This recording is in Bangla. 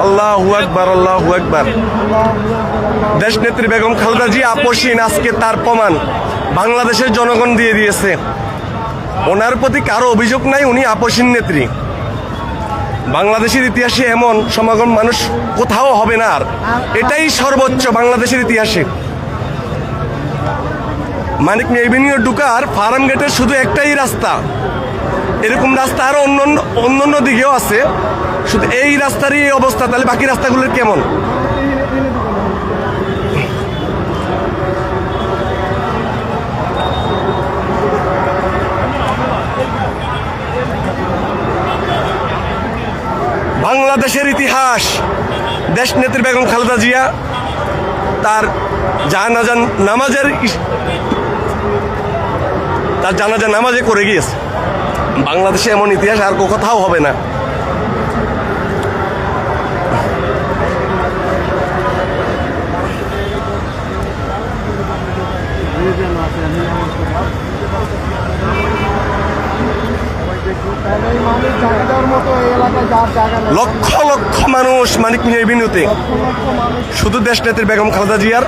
আল্লাহু আকবার, আল্লাহু আকবার। দেশনেত্রী বেগম খালেদা জিয়া আপসহীন, আজকে তার প্রমাণ বাংলাদেশের জনগণ দিয়ে দিয়েছে। ওনার প্রতি কারো অভিযোগ নাই, উনি আপসহীন নেত্রী। বাংলাদেশের ইতিহাসে এমন সমাগম মানুষ কোথাও হবে না, আর এটাই সর্বোচ্চ বাংলাদেশের ইতিহাসে। মানিক মিয়া এভিনিউ ঢুকার ফার্ম গেটের শুধু একটাই রাস্তা, এরকম রাস্তা আরো অন্য দিকেও আছে, শুধু এই রাস্তারই এই অবস্থা, তাহলে বাকি রাস্তাগুলোর কেমন? বাংলাদেশের ইতিহাস, দেশনেত্রী বেগম খালেদা জিয়া তার জানাজা নামাজে করে গিয়েছে। বাংলাদেশে এমন ইতিহাস আর কোথাও হবে না। লক্ষ লক্ষ মানুষ মানিক মিয়া এভিনিউতে, শুধু দেশনেত্রী বেগম খালেদা জিয়ার